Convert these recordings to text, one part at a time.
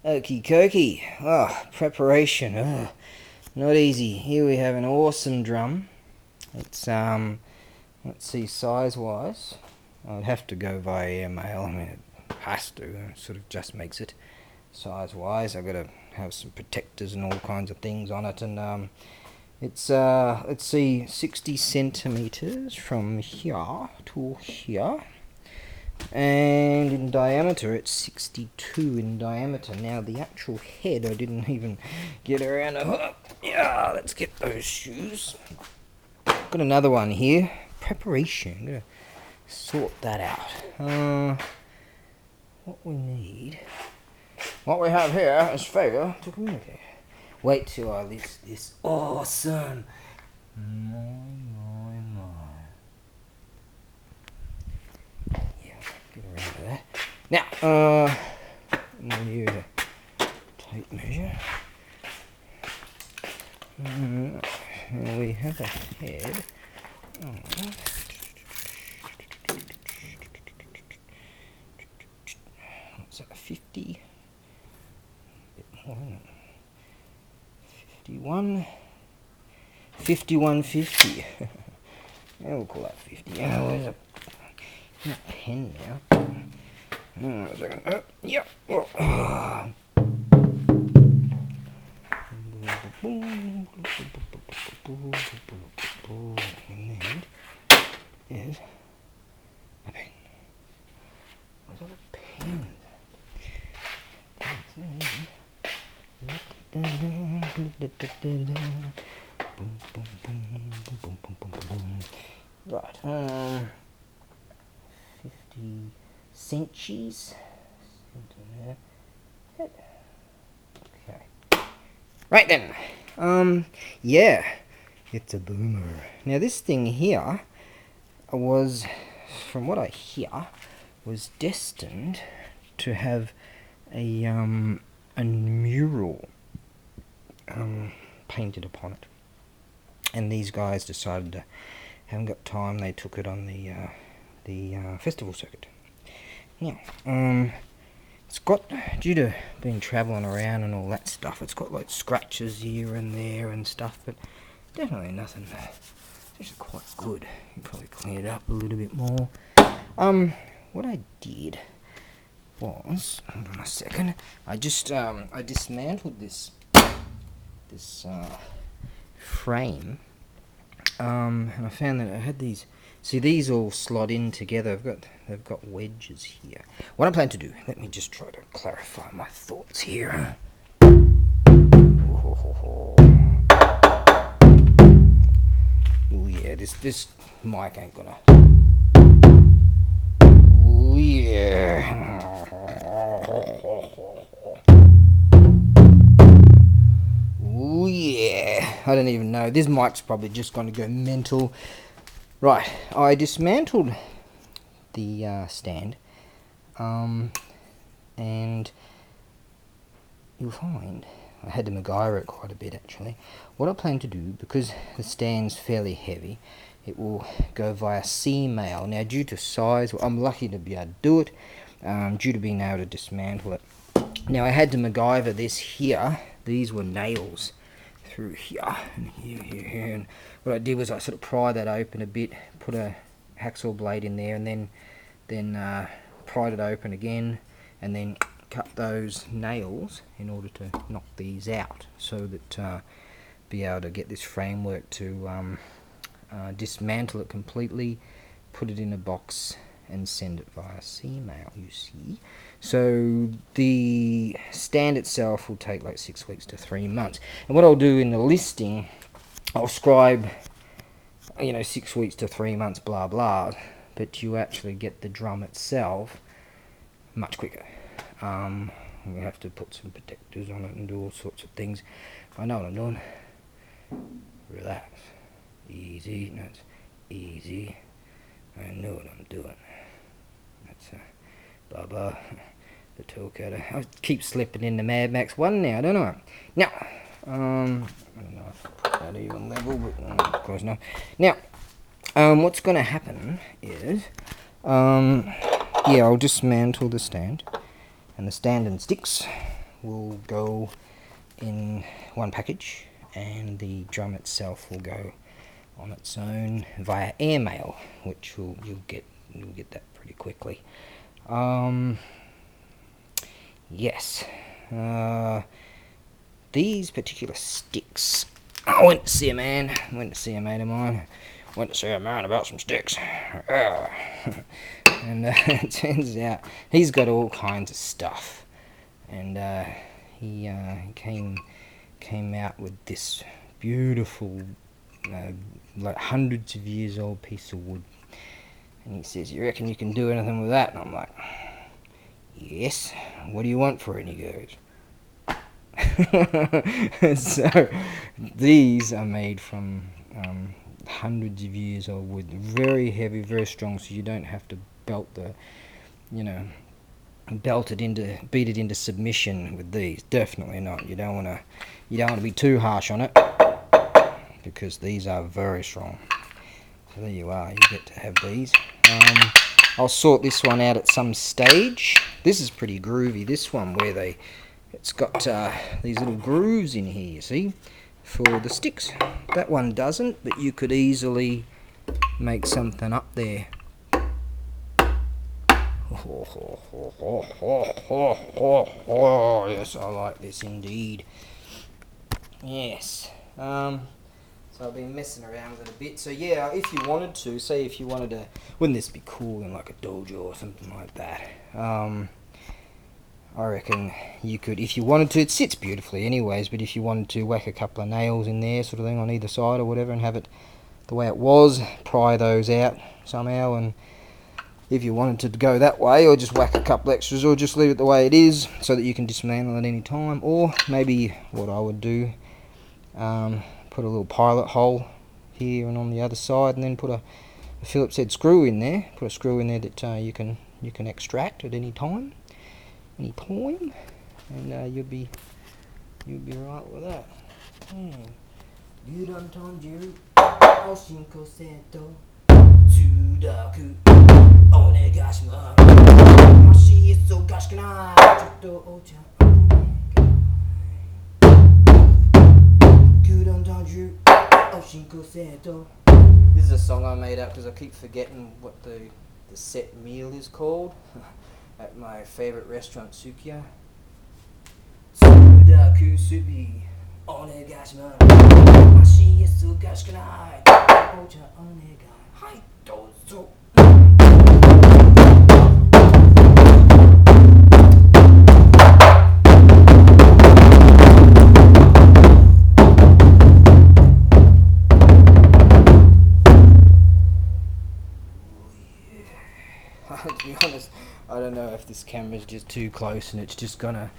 Okie dokie. Preparation. Not easy. Here we have an awesome drum. It's let's see, size-wise, I'd have to go via airmail. I mean, it has to. It sort of just makes it size-wise. I've got to have some protectors and all kinds of things on it, and it's let's see, 60 centimeters from here to here. And in diameter, it's 62 in diameter. Now, the actual head, I didn't even get around to. Yeah, let's get those shoes. Got another one here. Preparation. I'm gonna sort that out. What we need. What we have here is failure to communicate. Wait till I list this awesome. My. Get around to that. Now, I'm going to use a tape measure. We have a head. What's that, 50? A bit more, isn't it? 51.50. Yeah, we'll call that 50. Where's a pen now? Yep. Is a pen. Where's all the pens? Right. 50 centimeters. Okay. Right then. Yeah. It's a boomer. Now this thing here was, from what I hear, was destined to have a mural painted upon it. And these guys decided to, haven't got time, they took it on the festival circuit. Now, it's got, due to being travelling around and all that stuff, it's got like scratches here and there and stuff, but definitely nothing. It's actually quite good. You probably clean it up a little bit more. What I did was, hold on a second, I just I dismantled this frame, and I found that I had these. See, these all slot in together. They've got wedges here. What I'm planning to do, let me just try to clarify my thoughts here. Oh yeah, this mic ain't gonna. Oh yeah. Oh yeah. I don't even know. This mic's probably just going to go mental. Right, I dismantled the stand, and you'll find I had to MacGyver it quite a bit actually. What I plan to do, because the stand's fairly heavy, it will go via sea mail. Now, due to size, well, I'm lucky to be able to do it, due to being able to dismantle it. Now, I had to MacGyver this here. These were nails through here and here, and what I did was I sort of pry that open a bit, put a hacksaw blade in there, and then pried it open again, and then cut those nails in order to knock these out, so that be able to get this framework to dismantle it completely, put it in a box, and send it via sea mail, you see. So the stand itself will take like 6 weeks to 3 months. And what I'll do in the listing, I'll scribe, 6 weeks to 3 months, blah blah, but you actually get the drum itself much quicker. We have to put some protectors on it and do all sorts of things. I know what I'm doing. Relax. Easy. That's easy. I know what I'm doing. That's Bubba, the toolcutter. I keep slipping into Mad Max 1 now, don't I? Now, I don't know if I put that even level, but close enough. Now, what's going to happen is, I'll dismantle the stand, and the stand and sticks will go in one package, and the drum itself will go on its own via airmail, which you'll get that pretty quickly. Yes, these particular sticks. I went to see a mate of mine. Went to see a man about some sticks. And it turns out he's got all kinds of stuff. And he came out with this beautiful, like hundreds of years old piece of wood. And he says, "You reckon you can do anything with that?" And I'm like, "Yes. What do you want for it?" And he goes, so these are made from hundreds of years old wood, very heavy, very strong, so you don't have to beat it into submission with these. Definitely not. You don't want to be too harsh on it, because these are very strong. So there you are, you get to have these. I'll sort this one out at some stage. This is pretty groovy, this one, where it's got these little grooves in here, you see, for the sticks. That one doesn't, but you could easily make something up there. Yes, I like this indeed. Yes. So I've been messing around with it a bit. So yeah, if you wanted to, wouldn't this be cool in like a dojo or something like that? I reckon you could, if you wanted to. It sits beautifully anyways, but if you wanted to, whack a couple of nails in there, sort of thing, on either side or whatever, and have it the way it was, pry those out somehow, and if you wanted to go that way, or just whack a couple extras, or just leave it the way it is so that you can dismantle at any time. Or maybe what I would do, put a little pilot hole here and on the other side, and then put a Phillips head screw in there. Put a screw in there that you can extract at any time, and you'll be right with that. This is a song I made up because I keep forgetting what the set meal is called at my favourite restaurant, Sukiya. Tsudaku subi onegaishimasu. Mashi yasu gashikanai. Ocha onegai. Hai dozo. To be honest, I don't know if this camera's just too close and it's just gonna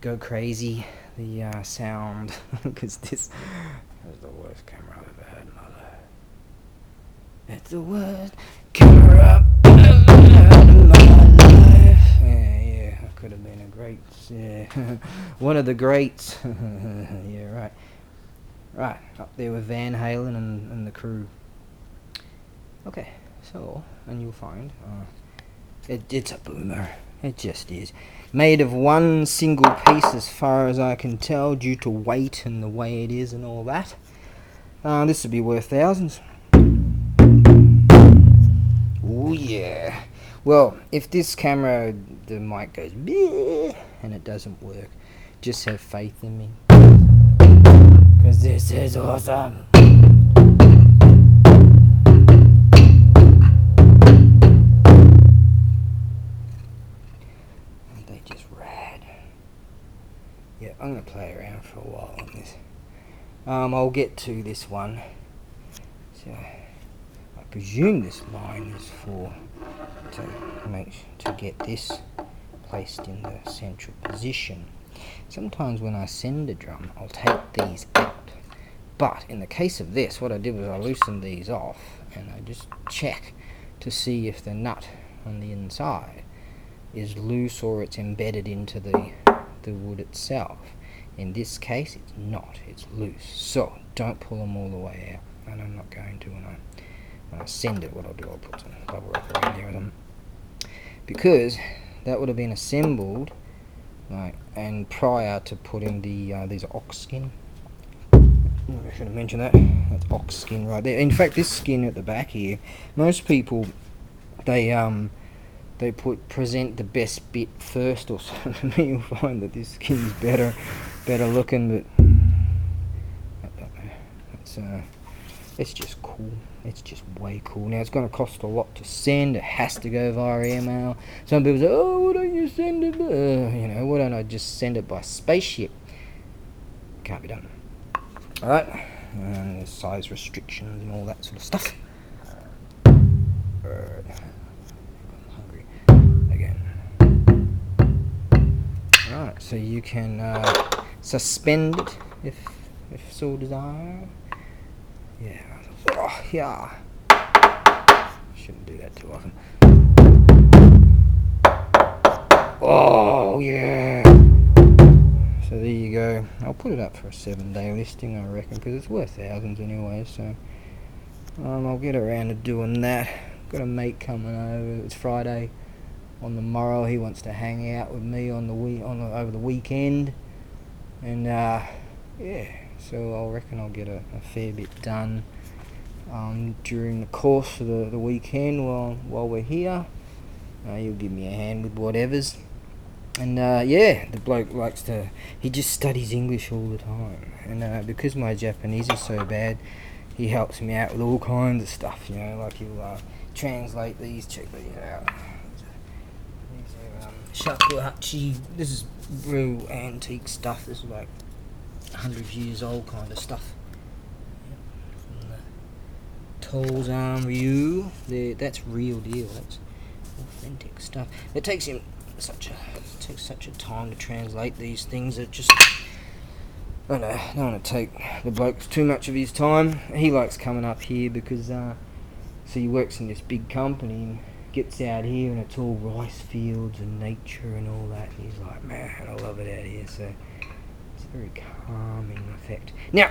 go crazy, the sound, because this is the worst camera I've ever had in my life. It's the worst camera I've ever had in my life. Yeah, I could have been a great, one of the greats. Yeah, right. Right, up there with Van Halen and the crew. Okay, so, and you'll find, it's a boomer. It just is. Made of one single piece as far as I can tell, due to weight and the way it is and all that. This would be worth thousands. Oh yeah. Well, if this camera, the mic goes bleh, and it doesn't work, just have faith in me. Because this is awesome. Yeah, I'm going to play around for a while on this. I'll get to this one. So, I presume this line is to get this placed in the central position. Sometimes when I send a drum, I'll take these out. But in the case of this, what I did was I loosened these off, and I just check to see if the nut on the inside is loose or it's embedded into the wood itself. In this case, it's not, it's loose. So don't pull them all the way out, and I'm not going to when I send it. What I'll do, I'll put some bubble wrap around there with them, because that would have been assembled Like, and prior to putting the these are ox skin. I should have mentioned that. That's ox skin right there. In fact, this skin at the back here, most people they present the best bit first or something. You'll find that this skin's better looking, but I don't know. It's just cool. It's just way cool. Now, it's going to cost a lot to send. It has to go via email. Some people say, oh, why don't you send it? Why don't I just send it by spaceship? Can't be done. Alright. And there's size restrictions and all that sort of stuff. I'm hungry again. Alright, so you can suspend it if so desire. Yeah. Oh, yeah. Shouldn't do that too often. Oh, yeah. So there you go. I'll put it up for a 7-day listing, I reckon, because it's worth thousands anyway. So I'll get around to doing that. Got a mate coming over. It's Friday. On the morrow, he wants to hang out with me over the weekend, and yeah. So I reckon I'll get a fair bit done during the course of the weekend while we're here. You'll give me a hand with whatever's. And the bloke he just studies English all the time. And because my Japanese is so bad, he helps me out with all kinds of stuff, like he'll translate these, check these out. These are shakuhachi. This is real antique stuff. This is like 100 years old kind of stuff. From the Toll's Arm Ryu. That's real deal. That's authentic stuff. It takes such a time to translate these things. It just, I don't want to take the bloke too much of his time. He likes coming up here because so he works in this big company and gets out here and it's all rice fields and nature and all that. And he's like, man, I love it out here. So it's a very calming effect. Now,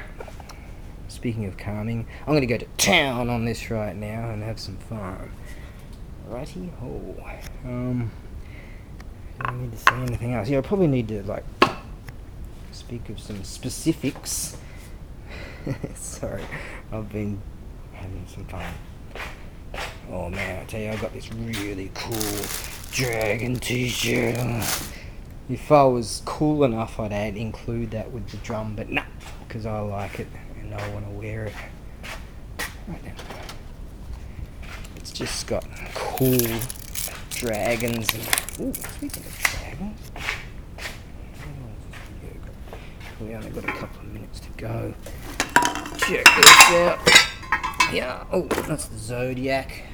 speaking of calming, I'm going to go to town on this right now and have some fun. Righty ho. Do I need to say anything else? Yeah, I probably need to speak of some specifics. Sorry, I've been having some fun. Oh man, I tell you, I got this really cool dragon t-shirt. If I was cool enough, I'd include that with the drum, but nah, because I like it and I want to wear it. Right then. It's just got cool dragons and... Ooh, speaking of dragons... We only got a couple of minutes to go. Check this out. Yeah, oh, that's the Zodiac.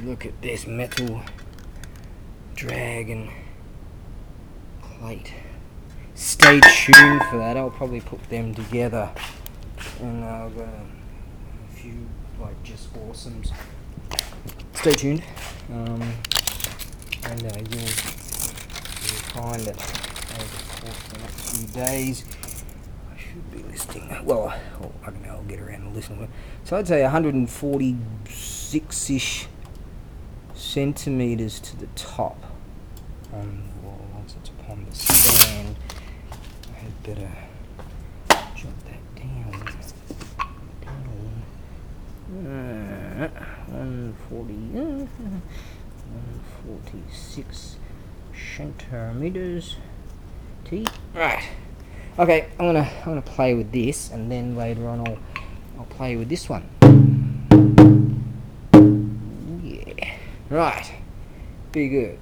Look at this metal dragon plate. Stay tuned for that. I'll probably put them together. And I've got a few, just awesomes. Stay tuned. And you'll find that over the course of the next few days I should be listing, I'll get around to listening to it. So I'd say 146-ish centimetres to the top on the wall. Once it's upon the stand, I had better jot that down. 146 centimeters. Right. Okay, I'm gonna play with this, and then later on I'll play with this one. Yeah. Right. Be good.